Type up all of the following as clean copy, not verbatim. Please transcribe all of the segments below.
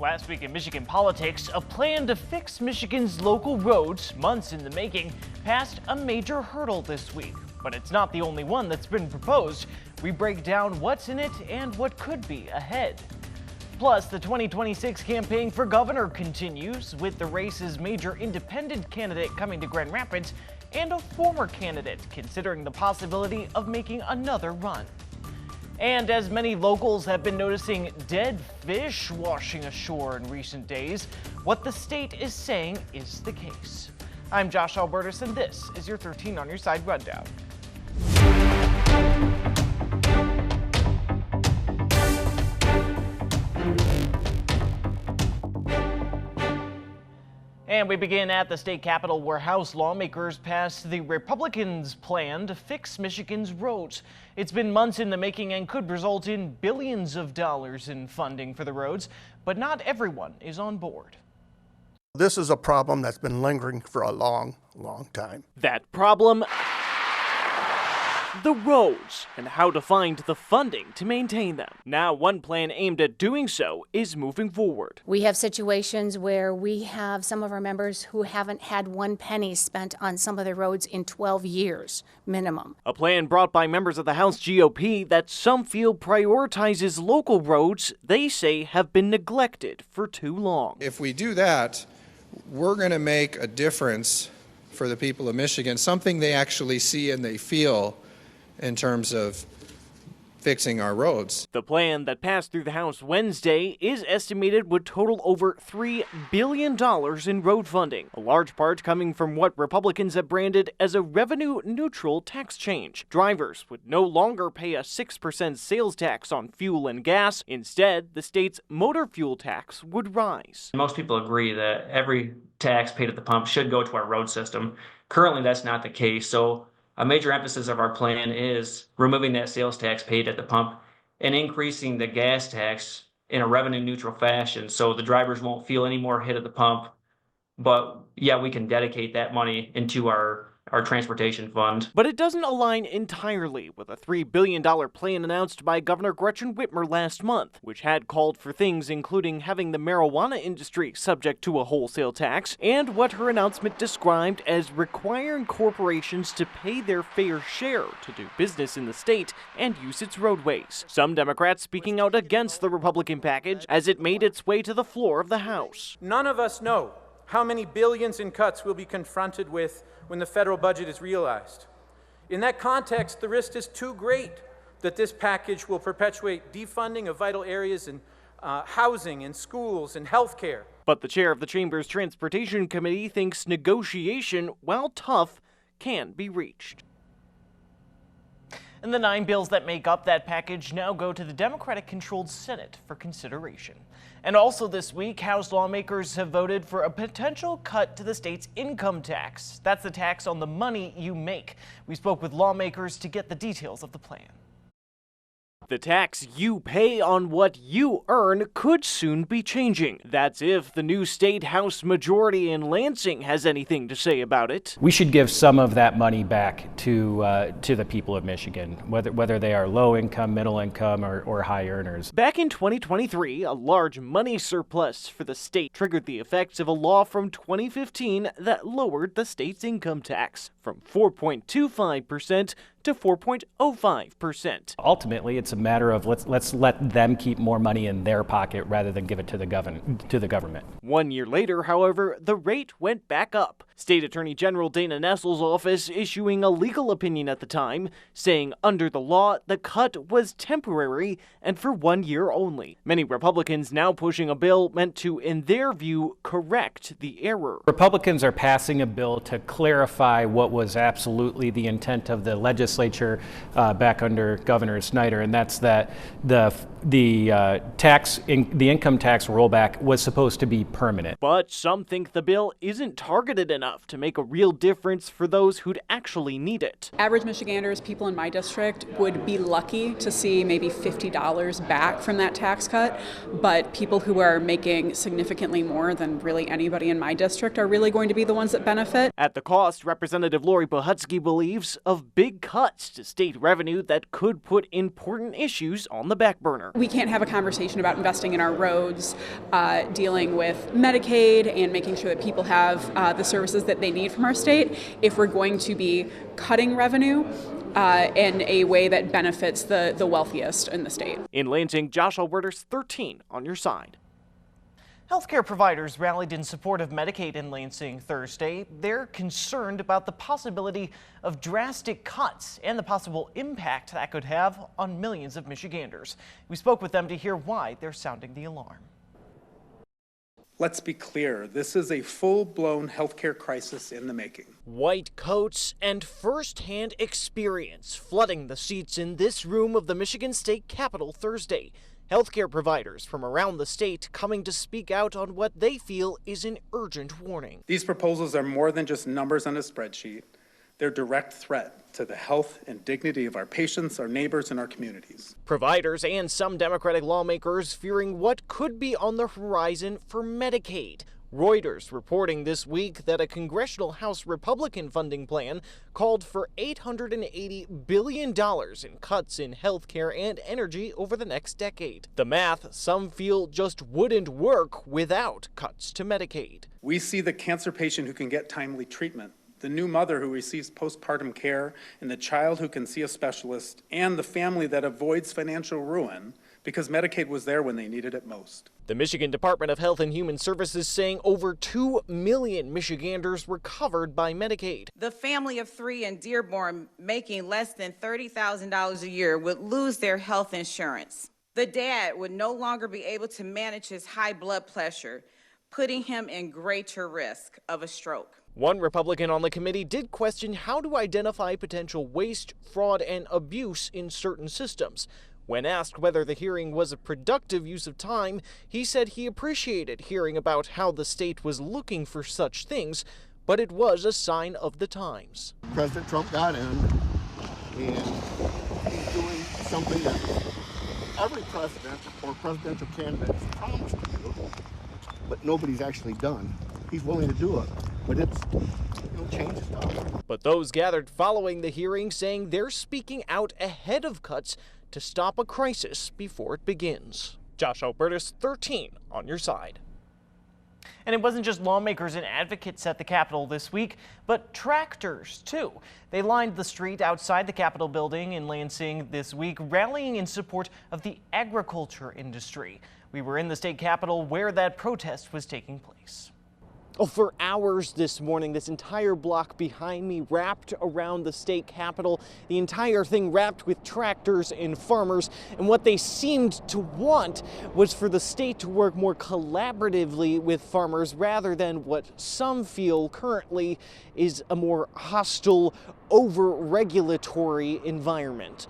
Last week in Michigan politics, a plan to fix Michigan's local roads, months in the making, passed a major hurdle this week. But it's not the only one that's been proposed. We break down what's in it and what could be ahead. Plus, the 2026 campaign for governor continues, with the race's major independent candidate coming to Grand Rapids and a former candidate considering the possibility of making another run. And as many locals have been noticing dead fish washing ashore in recent days, what the state is saying is the case. I'm Josh Alburtus, and this is your 13 on your side rundown. And we begin at the state capitol, where House lawmakers passed the Republicans' plan to fix Michigan's roads. It's been months in the making and could result in billions of dollars in funding for the roads, but not everyone is on board. This is a problem that's been lingering for a long time. That problem? The roads, and how to find the funding to maintain them. Now, one plan aimed at doing so is moving forward. We have situations where we have some of our members who haven't had one penny spent on some of the roads in 12 years minimum. A plan brought by members of the House GOP that some feel prioritizes local roads they say have been neglected for too long. If we do that, we're going to make a difference for the people of Michigan, something they actually see and they feel in terms of fixing our roads. The plan that passed through the House Wednesday is estimated would total over $3 billion in road funding, a large part coming from what Republicans have branded as a revenue-neutral tax change. Drivers would no longer pay a 6% sales tax on fuel and gas. Instead, the state's motor fuel tax would rise. Most people agree that every tax paid at the pump should go to our road system. Currently, that's not the case, so a major emphasis of our plan is removing that sales tax paid at the pump and increasing the gas tax in a revenue-neutral fashion so the drivers won't feel any more hit at the pump. But yeah, we can dedicate that money into our transportation fund. But it doesn't align entirely with a $3 billion plan announced by Governor Gretchen Whitmer last month, which had called for things including having the marijuana industry subject to a wholesale tax, and what her announcement described as requiring corporations to pay their fair share to do business in the state and use its roadways. Some Democrats speaking out against the Republican package as it made its way to the floor of the House. None of us know how many billions in cuts we'll be confronted with when the federal budget is realized. In that context, the risk is too great that this package will perpetuate defunding of vital areas in housing and schools and health care. But the chair of the Chamber's Transportation Committee thinks negotiation, while tough, can be reached. And the 9 bills that make up that package now go to the Democratic-controlled Senate for consideration. And also this week, House lawmakers have voted for a potential cut to the state's income tax. That's the tax on the money you make. We spoke with lawmakers to get the details of the plan. The tax you pay on what you earn could soon be changing. That's if the new state House majority in Lansing has anything to say about it. We should give some of that money back to the people of Michigan, whether they are low income, middle income, or high earners. Back in 2023, a large money surplus for the state triggered the effects of a law from 2015 that lowered the state's income tax from 4.25% to 4.05%. Ultimately, it's a matter of let's let them keep more money in their pocket rather than give it to the government. 1 year later, however, the rate went back up. State Attorney General Dana Nessel's office issuing a legal opinion at the time, saying under the law, the cut was temporary and for 1 year only. Many Republicans now pushing a bill meant to, in their view, correct the error. Republicans are passing a bill to clarify what was absolutely the intent of the legislature back under Governor Snyder, and that's that the income tax rollback was supposed to be permanent. But some think the bill isn't targeted enough. enough to make a real difference for those who'd actually need it. Average Michiganders, people in my district, would be lucky to see maybe $50 back from that tax cut, but people who are making significantly more than really anybody in my district are really going to be the ones that benefit. At the cost, Representative Lori Bohutsky believes, of big cuts to state revenue that could put important issues on the back burner. We can't have a conversation about investing in our roads, dealing with Medicaid, and making sure that people have the services that they need from our state if we're going to be cutting revenue in a way that benefits the wealthiest in the state. In Lansing, Josh Alburtus, 13 on your side. Healthcare providers rallied in support of Medicaid in Lansing Thursday. They're concerned about the possibility of drastic cuts and the possible impact that could have on millions of Michiganders. We spoke with them to hear why they're sounding the alarm. Let's be clear, this is a full-blown healthcare crisis in the making. White coats and first-hand experience flooding the seats in this room of the Michigan State Capitol Thursday. Healthcare providers from around the state coming to speak out on what they feel is an urgent warning. These proposals are more than just numbers on a spreadsheet. They're a direct threat to the health and dignity of our patients, our neighbors, and our communities. Providers and some Democratic lawmakers fearing what could be on the horizon for Medicaid. Reuters reporting this week that a congressional House Republican funding plan called for $880 billion in cuts in health care and energy over the next decade. The math, some feel, just wouldn't work without cuts to Medicaid. We see the cancer patient who can get timely treatment, the new mother who receives postpartum care, and the child who can see a specialist, and the family that avoids financial ruin because Medicaid was there when they needed it most. The Michigan Department of Health and Human Services saying over 2 million Michiganders were covered by Medicaid. The family of 3 in Dearborn making less than $30,000 a year would lose their health insurance. The dad would no longer be able to manage his high blood pressure, putting him in greater risk of a stroke. One Republican on the committee did question how to identify potential waste, fraud, and abuse in certain systems. When asked whether the hearing was a productive use of time, he said he appreciated hearing about how the state was looking for such things, but it was a sign of the times. President Trump got in, and he's doing something that every president or presidential candidate has promised to do, but nobody's actually done. He's willing to do it, but it's, change is tough. But those gathered following the hearing saying they're speaking out ahead of cuts to stop a crisis before it begins. Josh Alburtus, 13 on your side. And it wasn't just lawmakers and advocates at the Capitol this week, but tractors, too. They lined the street outside the Capitol building in Lansing this week, rallying in support of the agriculture industry. We were in the state capitol where that protest was taking place. Oh, for hours this morning, this entire block behind me wrapped around the state capitol, the entire thing wrapped with tractors and farmers. And what they seemed to want was for the state to work more collaboratively with farmers rather than what some feel currently is a more hostile, over-regulatory environment.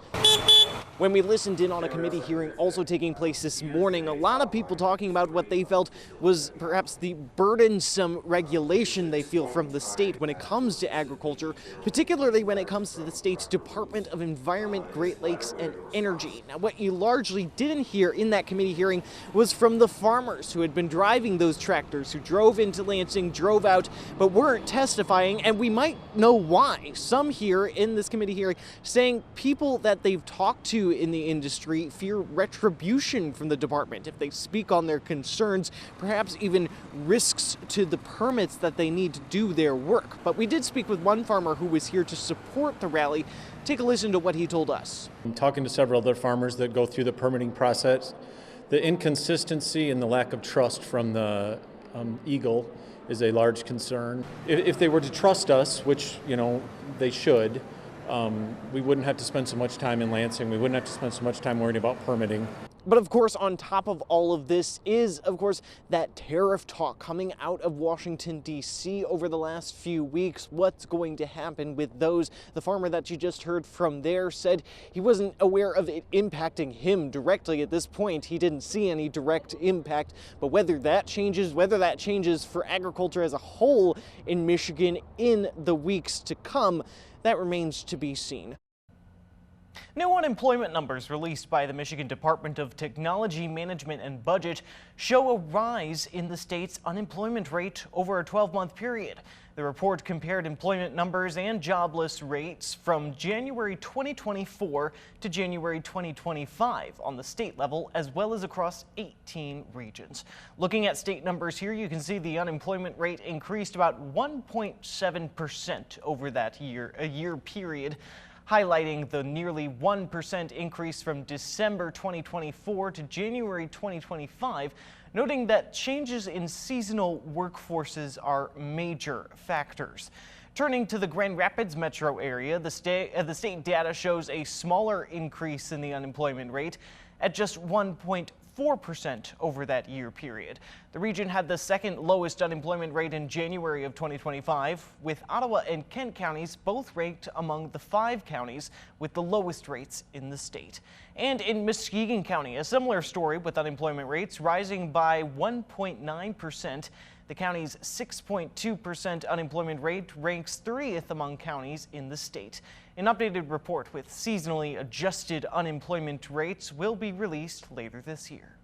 When we listened in on a committee hearing also taking place this morning, a lot of people talking about what they felt was perhaps the burdensome regulation they feel from the state when it comes to agriculture, particularly when it comes to the state's Department of Environment, Great Lakes, and Energy. Now, what you largely didn't hear in that committee hearing was from the farmers who had been driving those tractors, who drove into Lansing, drove out, but weren't testifying, and we might know why. Some here in this committee hearing saying people that they've talked to in the industry fear retribution from the department if they speak on their concerns, perhaps even risks to the permits that they need to do their work. But we did speak with one farmer who was here to support the rally. Take a listen to what he told us. I'm talking to several other farmers that go through the permitting process. The inconsistency and the lack of trust from the Eagle is a large concern. If they were to trust us, which they should, we wouldn't have to spend so much time in Lansing. We wouldn't have to spend so much time worrying about permitting. But of course, on top of all of this is, of course, that tariff talk coming out of Washington, D.C. over the last few weeks. What's going to happen with those? The farmer that you just heard from there said he wasn't aware of it impacting him directly at this point. He didn't see any direct impact, but whether that changes for agriculture as a whole in Michigan in the weeks to come, that remains to be seen. New unemployment numbers released by the Michigan Department of Technology Management and Budget show a rise in the state's unemployment rate over a 12-month period. The report compared employment numbers and jobless rates from January 2024 to January 2025 on the state level, as well as across 18 regions. Looking at state numbers here, you can see the unemployment rate increased about 1.7% over that year period, highlighting the nearly 1% increase from December 2024 to January 2025, noting that changes in seasonal workforces are major factors. Turning to the Grand Rapids metro area, the state data shows a smaller increase in the unemployment rate at just 1.4% over that year period. The region had the second lowest unemployment rate in January of 2025, with Ottawa and Kent counties both ranked among the 5 counties with the lowest rates in the state. And in Muskegon County, a similar story with unemployment rates rising by 1.9%. The county's 6.2% unemployment rate ranks 30th among counties in the state. An updated report with seasonally adjusted unemployment rates will be released later this year.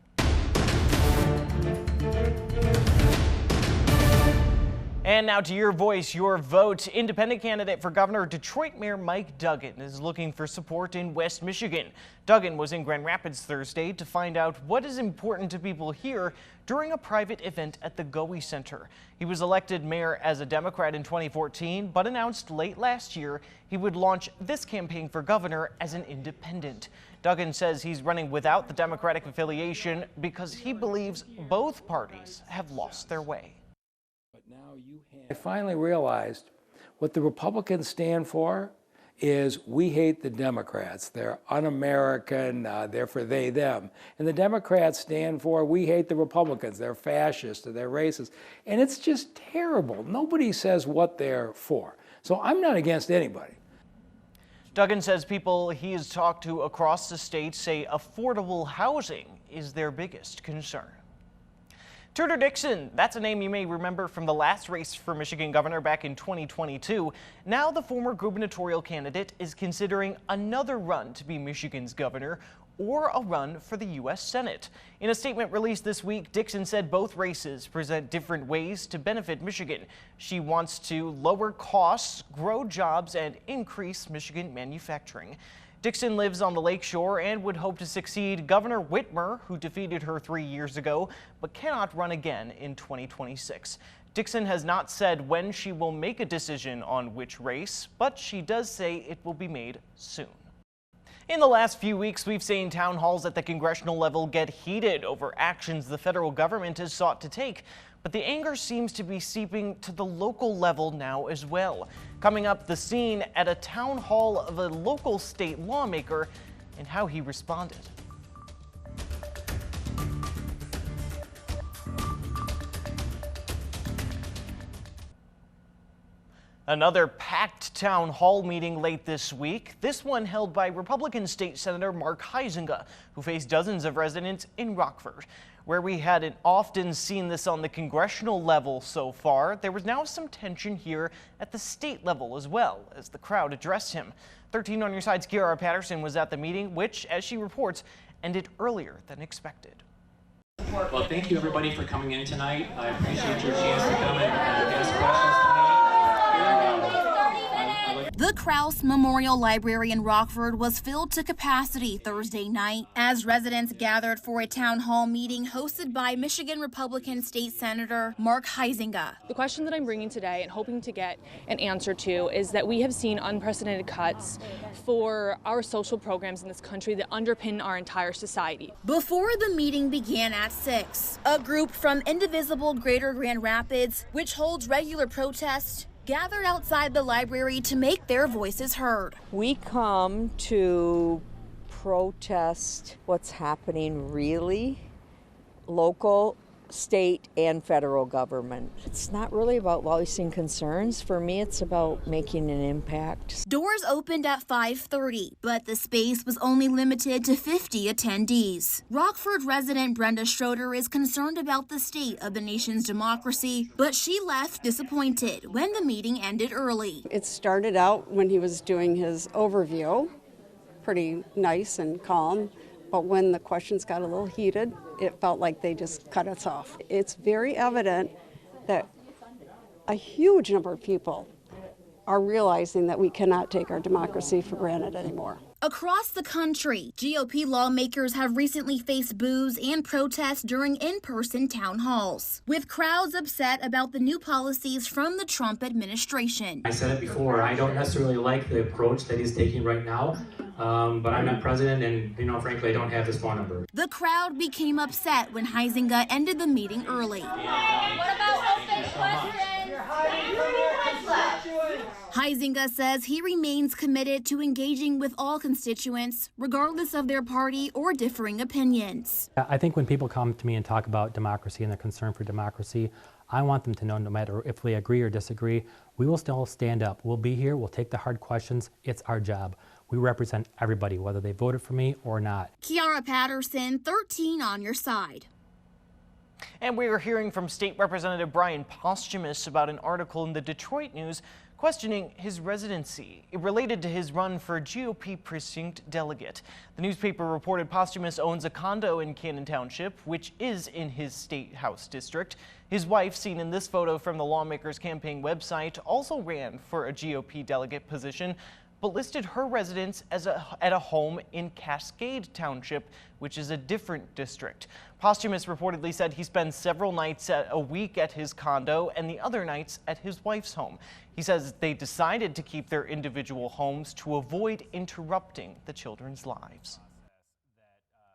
And now to your voice, your vote. Independent candidate for governor, Detroit Mayor Mike Duggan is looking for support in West Michigan. Duggan was in Grand Rapids Thursday to find out what is important to people here during a private event at the Goey Center. He was elected mayor as a Democrat in 2014, but announced late last year he would launch this campaign for governor as an independent. Duggan says he's running without the Democratic affiliation because he believes both parties have lost their way. I finally realized what the Republicans stand for is we hate the Democrats. They're un-American, they're for they, them. And the Democrats stand for we hate the Republicans. They're fascist, they're racist. And it's just terrible. Nobody says what they're for. So I'm not against anybody. Duggan says people he has talked to across the state say affordable housing is their biggest concern. Turner Dixon, that's a name you may remember from the last race for Michigan governor back in 2022. Now the former gubernatorial candidate is considering another run to be Michigan's governor or a run for the U.S. Senate. In a statement released this week, Dixon said both races present different ways to benefit Michigan. She wants to lower costs, grow jobs, and increase Michigan manufacturing. Dixon lives on the lakeshore and would hope to succeed Governor Whitmer, who defeated her 3 years ago, but cannot run again in 2026. Dixon has not said when she will make a decision on which race, but she does say it will be made soon. In the last few weeks, we've seen town halls at the congressional level get heated over actions the federal government has sought to take. But the anger seems to be seeping to the local level now as well. Coming up, the scene at a town hall of a local state lawmaker and how he responded. Another packed town hall meeting late this week, this one held by Republican State Senator Mark Huizenga, who faced dozens of residents in Rockford. Where we hadn't often seen this on the congressional level so far, there was now some tension here at the state level as well as the crowd addressed him. 13 on your side's Kiara Patterson was at the meeting, which, as she reports, ended earlier than expected. Well, thank you everybody for coming in tonight. I appreciate your chance to come and ask questions to me. The Krause Memorial Library in Rockford was filled to capacity Thursday night as residents gathered for a town hall meeting hosted by Michigan Republican State Senator Mark Huizenga. The question that I'm bringing today and hoping to get an answer to is that we have seen unprecedented cuts for our social programs in this country that underpin our entire society. Before the meeting began at 6, a group from Indivisible Greater Grand Rapids, which holds regular protests, gathered outside the library to make their voices heard. We come to protest what's happening really, local, state, and federal government. It's not really about voicing concerns. For me, it's about making an impact. Doors opened at 5:30, but the space was only limited to 50 attendees. Rockford resident Brenda Schroeder is concerned about the state of the nation's democracy, but she left disappointed when the meeting ended early. It started out when he was doing his overview, pretty nice and calm, but when the questions got a little heated, it felt like they just cut us off. It's very evident that a huge number of people are realizing that we cannot take our democracy for granted anymore. Across the country, GOP lawmakers have recently faced boos and protests during in-person town halls, with crowds upset about the new policies from the Trump administration. I said it before, I don't necessarily like the approach that he's taking right now, but I'm not president and, frankly, I don't have his phone number. The crowd became upset when Huizenga ended the meeting early. What about open questions? Huizenga says he remains committed to engaging with all constituents, regardless of their party or differing opinions. I think when people come to me and talk about democracy and their concern for democracy, I want them to know no matter if we agree or disagree, we will still stand up. We'll be here, we'll take the hard questions. It's our job. We represent everybody, whether they voted for me or not. Kiara Patterson, 13 on your side. And we are hearing from State Representative Brian Posthumus about an article in the Detroit News questioning his residency related to his run for GOP precinct delegate. The newspaper reported Posthumus owns a condo in Cannon Township, which is in his state house district. His wife, seen in this photo from the lawmaker's campaign website, also ran for a GOP delegate position, but listed her residence as at a home in Cascade Township, which is a different district. Posthumus reportedly said he spends several nights a week at his condo and the other nights at his wife's home. He says they decided to keep their individual homes to avoid interrupting the children's lives.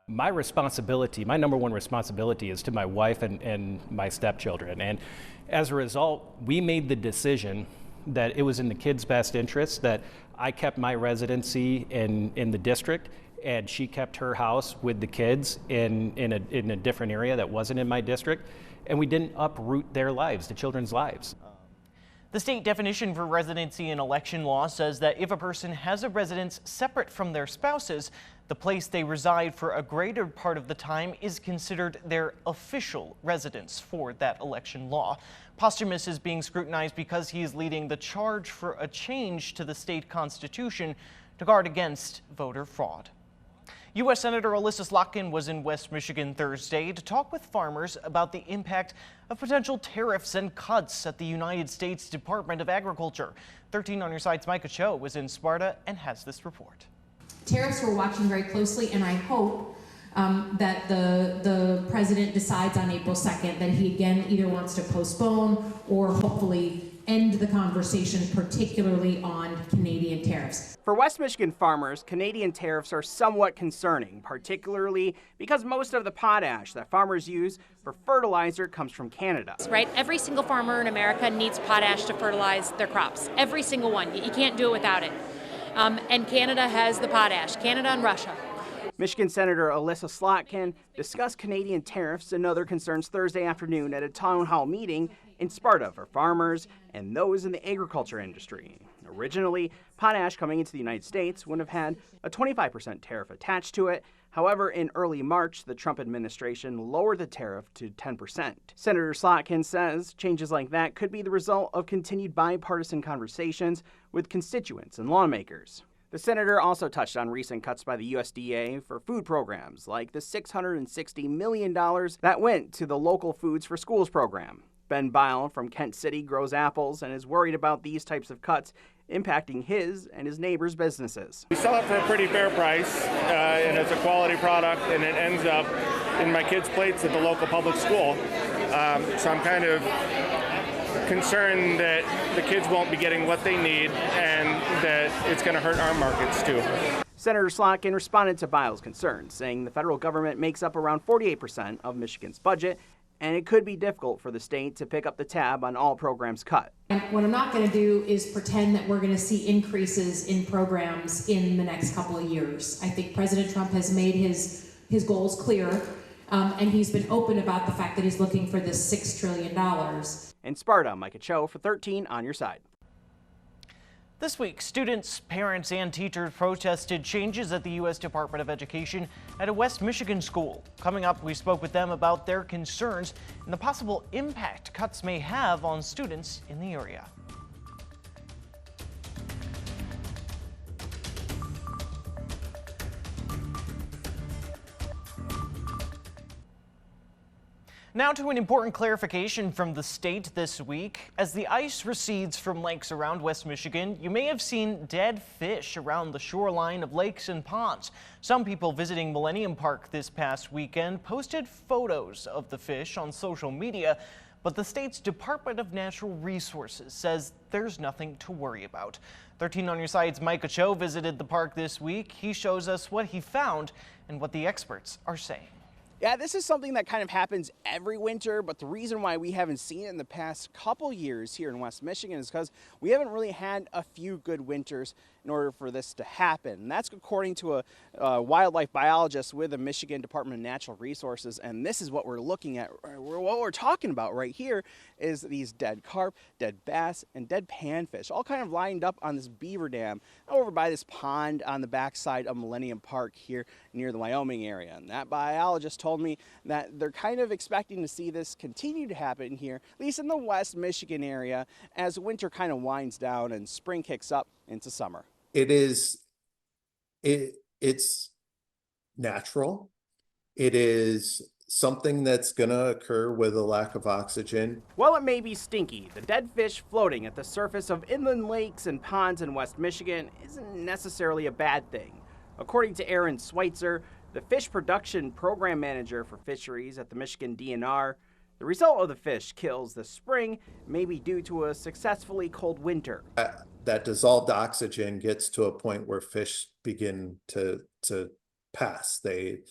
My responsibility, my number one responsibility is to my wife and my stepchildren. And as a result, we made the decision that it was in the kids' best interest that I kept my residency in the district and she kept her house with the kids in a different area that wasn't in my district. And we didn't uproot their lives, the children's lives. The state definition for residency in election law says that if a person has a residence separate from their spouse's, the place they reside for a greater part of the time is considered their official residence for that election law. Posthumus is being scrutinized because he is leading the charge for a change to the state constitution to guard against voter fraud. U.S. Senator Alyssa Slotkin was in West Michigan Thursday to talk with farmers about the impact of potential tariffs and cuts at the United States Department of Agriculture. 13 on your side's Micah Cho was in Sparta and has this report. Tariffs we're watching very closely, and I hope that the president decides on April 2nd that he again either wants to postpone or hopefully end the conversation, particularly on Canadian tariffs. For West Michigan farmers, Canadian tariffs are somewhat concerning, particularly because most of the potash that farmers use for fertilizer comes from Canada. Right? Every single farmer in America needs potash to fertilize their crops. Every single one. You can't do it without it. And Canada has the potash, Canada and Russia. Michigan Senator Alyssa Slotkin discussed Canadian tariffs and other concerns Thursday afternoon at a town hall meeting in Sparta for farmers and those in the agriculture industry. Originally, potash coming into the United States would have had a 25% tariff attached to it. However, in early March, the Trump administration lowered the tariff to 10%. Senator Slotkin says changes like that could be the result of continued bipartisan conversations with constituents and lawmakers. The senator also touched on recent cuts by the USDA for food programs, like the $660 million that went to the Local Foods for Schools program. Ben Bile from Kent City grows apples and is worried about these types of cuts impacting his and his neighbors' businesses. We sell it for a pretty fair price, and it's a quality product, and it ends up in my kids' plates at the local public school. So I'm kind of concerned that the kids won't be getting what they need and that it's going to hurt our markets too. Senator Slotkin responded to Bile's concerns, saying the federal government makes up around 48% of Michigan's budget and it could be difficult for the state to pick up the tab on all programs cut. What I'm not going to do is pretend that we're going to see increases in programs in the next couple of years. I think President Trump has made his goals clear, and he's been open about the fact that he's looking for this $6 trillion. In Sparta, Micah Cho for 13 on your side. This week, students, parents, and teachers protested changes at the U.S. Department of Education at a West Michigan school. Coming up, we spoke with them about their concerns and the possible impact cuts may have on students in the area. Now to an important clarification from the state this week. As the ice recedes from lakes around West Michigan, you may have seen dead fish around the shoreline of lakes and ponds. Some people visiting Millennium Park this past weekend posted photos of the fish on social media, but the state's Department of Natural Resources says there's nothing to worry about. 13 on your side's Micah Cho visited the park this week. He shows us what he found and what the experts are saying. Yeah, this is something that kind of happens every winter, but the reason why we haven't seen it in the past couple years here in West Michigan is because we haven't really had a few good winters in order for this to happen. And that's according to a wildlife biologist with the Michigan Department of Natural Resources. And this is what we're looking at. What we're talking about right here is these dead carp, dead bass, and dead panfish, all kind of lined up on this beaver dam over by this pond on the backside of Millennium Park here near the Wyoming area. And that biologist told me that they're kind of expecting to see this continue to happen here, at least in the West Michigan area, as winter kind of winds down and spring kicks up into summer. It's natural. It is something that's going to occur with a lack of oxygen. While it may be stinky, the dead fish floating at the surface of inland lakes and ponds in West Michigan isn't necessarily a bad thing. According to Aaron Schweitzer, the fish production program manager for fisheries at the Michigan DNR, the result of the fish kills this spring may be due to a successfully cold winter. That dissolved oxygen gets to a point where fish begin to pass. They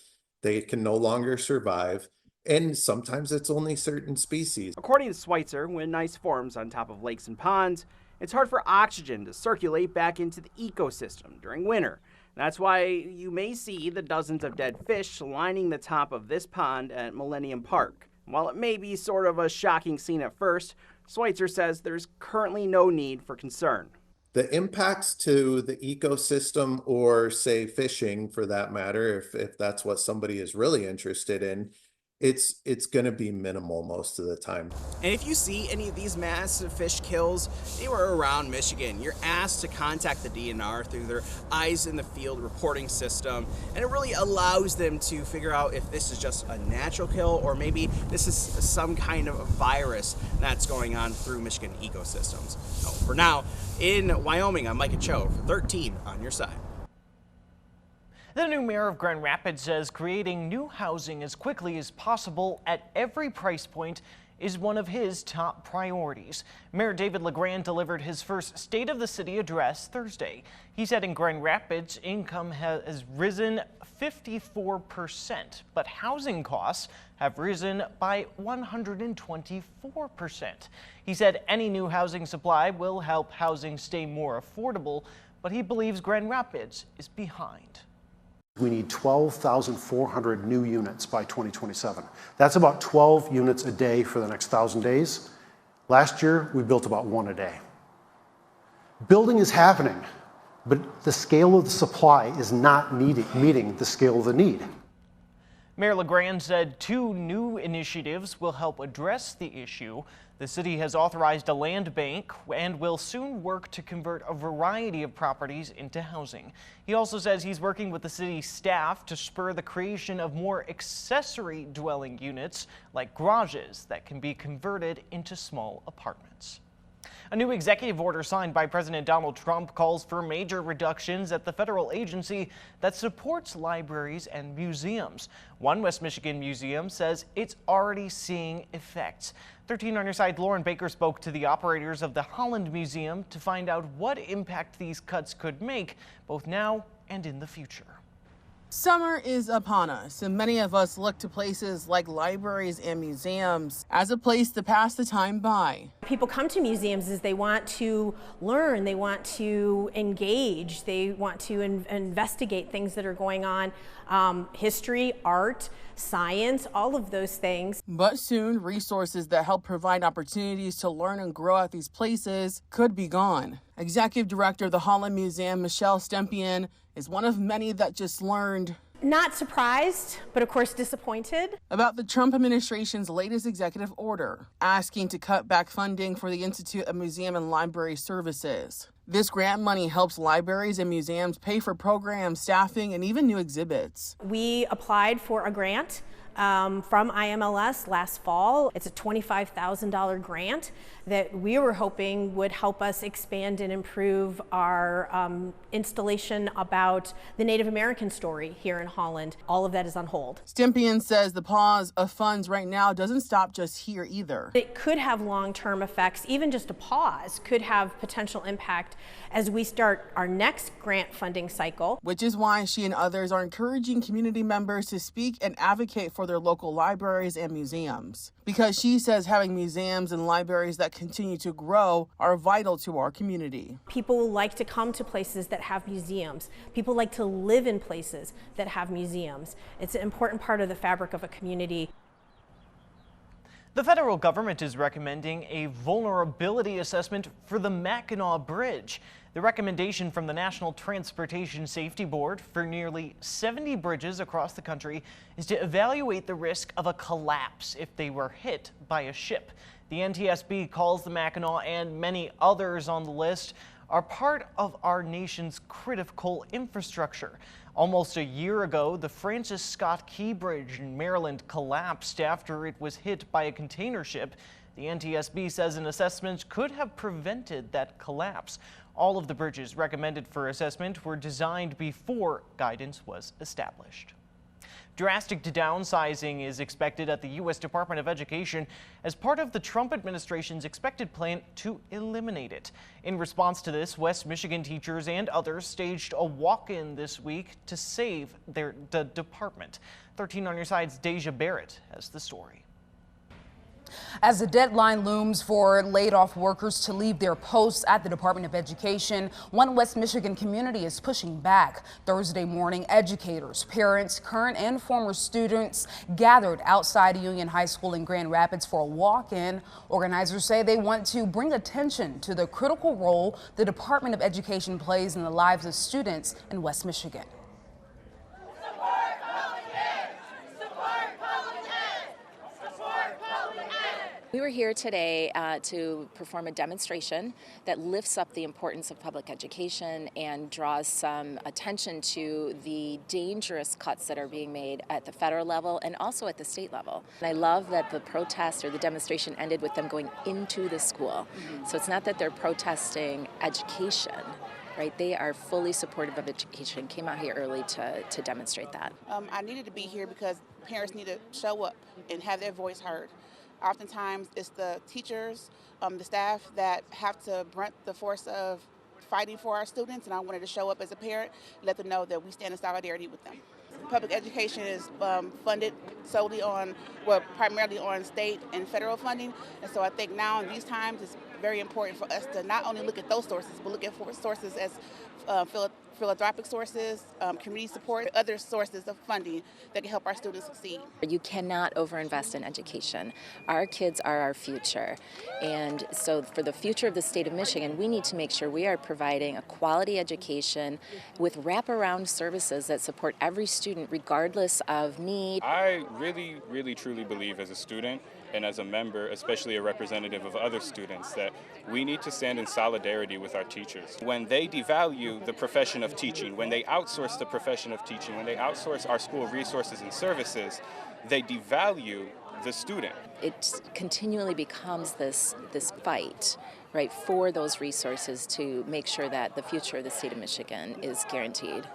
can no longer survive, and sometimes it's only certain species. According to Schweitzer, when ice forms on top of lakes and ponds, it's hard for oxygen to circulate back into the ecosystem during winter. That's why you may see the dozens of dead fish lining the top of this pond at Millennium Park. While it may be sort of a shocking scene at first, Schweitzer says there's currently no need for concern. The impacts to the ecosystem, or say fishing for that matter, if that's what somebody is really interested in, it's going to be minimal most of the time. And if you see any of these massive fish kills anywhere around Michigan, you're asked to contact the DNR through their Eyes in the Field reporting system, and it really allows them to figure out if this is just a natural kill or maybe this is some kind of a virus that's going on through Michigan ecosystems. So for now, in Wyoming, I'm Micah Cho for 13 on your side. The new mayor of Grand Rapids says creating new housing as quickly as possible at every price point is one of his top priorities. Mayor David LeGrand delivered his first State of the City address Thursday. He said in Grand Rapids, income has risen 54%, but housing costs have risen by 124%. He said any new housing supply will help housing stay more affordable, but he believes Grand Rapids is behind. We need 12,400 new units by 2027. That's about 12 units a day for the next 1,000 days. Last year, we built about 1 a day. Building is happening, but the scale of the supply is not meeting the scale of the need. Mayor LeGrand said 2 new initiatives will help address the issue. The city has authorized a land bank and will soon work to convert a variety of properties into housing. He also says he's working with the city staff to spur the creation of more accessory dwelling units like garages that can be converted into small apartments. A new executive order signed by President Donald Trump calls for major reductions at the federal agency that supports libraries and museums. One West Michigan museum says it's already seeing effects. 13 on your side, Lauren Baker spoke to the operators of the Holland Museum to find out what impact these cuts could make, both now and in the future. Summer is upon us, and many of us look to places like libraries and museums as a place to pass the time by. People come to museums as they want to learn, they want to engage, they want to investigate things that are going on, history, art, science, all of those things. But soon, resources that help provide opportunities to learn and grow at these places could be gone. Executive Director of the Holland Museum, Michelle Stempian, is one of many that just learned. Not surprised, but of course disappointed. About the Trump administration's latest executive order, asking to cut back funding for the Institute of Museum and Library Services. This grant money helps libraries and museums pay for programs, staffing, and even new exhibits. We applied for a grant from IMLS last fall. It's a $25,000 grant that we were hoping would help us expand and improve our installation about the Native American story here in Holland. All of that is on hold. Stempian says the pause of funds right now doesn't stop just here either. It could have long-term effects. Even just a pause could have potential impact as we start our next grant funding cycle. Which is why she and others are encouraging community members to speak and advocate for their local libraries and museums. Because she says having museums and libraries that continue to grow are vital to our community. People like to come to places that have museums. People like to live in places that have museums. It's an important part of the fabric of a community. The federal government is recommending a vulnerability assessment for the Mackinac Bridge. The recommendation from the National Transportation Safety Board for nearly 70 bridges across the country is to evaluate the risk of a collapse if they were hit by a ship. The NTSB calls the Mackinac and many others on the list are part of our nation's critical infrastructure. Almost a year ago, the Francis Scott Key Bridge in Maryland collapsed after it was hit by a container ship. The NTSB says an assessment could have prevented that collapse. All of the bridges recommended for assessment were designed before guidance was established. Drastic downsizing is expected at the U.S. Department of Education as part of the Trump administration's expected plan to eliminate it. In response to this, West Michigan teachers and others staged a walk-in this week to save the department. 13 on your side's Deja Barrett has the story. As the deadline looms for laid-off workers to leave their posts at the Department of Education, one West Michigan community is pushing back. Thursday morning, educators, parents, current and former students gathered outside Union High School in Grand Rapids for a walk-in. Organizers say they want to bring attention to the critical role the Department of Education plays in the lives of students in West Michigan. We were here today to perform a demonstration that lifts up the importance of public education and draws some attention to the dangerous cuts that are being made at the federal level and also at the state level. And I love that the protest or the demonstration ended with them going into the school. So it's not that they're protesting education, right? They are fully supportive of education, came out here early to demonstrate that. I needed to be here because parents need to show up and have their voice heard. Oftentimes, it's the teachers, the staff that have to brunt the force of fighting for our students, and I wanted to show up as a parent, let them know that we stand in solidarity with them. Public education is funded solely on, well, primarily on state and federal funding, and so I think now in these times it's very important for us to not only look at those sources, but look at sources as philanthropic sources, community support, other sources of funding that can help our students succeed. You cannot overinvest in education. Our kids are our future. And so for the future of the state of Michigan, we need to make sure we are providing a quality education with wraparound services that support every student regardless of need. I really truly believe as a student and as a member, especially a representative of other students, that we need to stand in solidarity with our teachers. When they devalue the profession of teaching, when they outsource the profession of teaching, when they outsource our school resources and services, they devalue the student. It continually becomes this fight, right, for those resources to make sure that the future of the state of Michigan is guaranteed.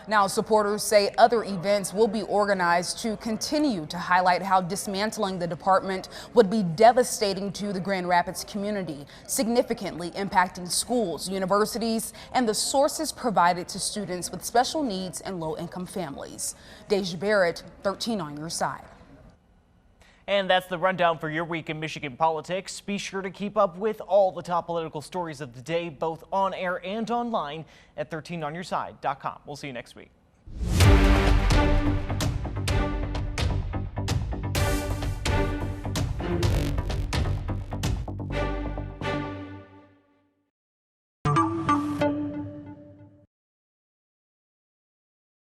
Now, supporters say other events will be organized to continue to highlight how dismantling the department would be devastating to the Grand Rapids community, significantly impacting schools, universities, and the sources provided to students with special needs and low-income families. Deja Barrett, 13 on your side. And that's the rundown for your week in Michigan politics. Be sure to keep up with all the top political stories of the day, both on air and online at 13onyourside.com. We'll see you next week.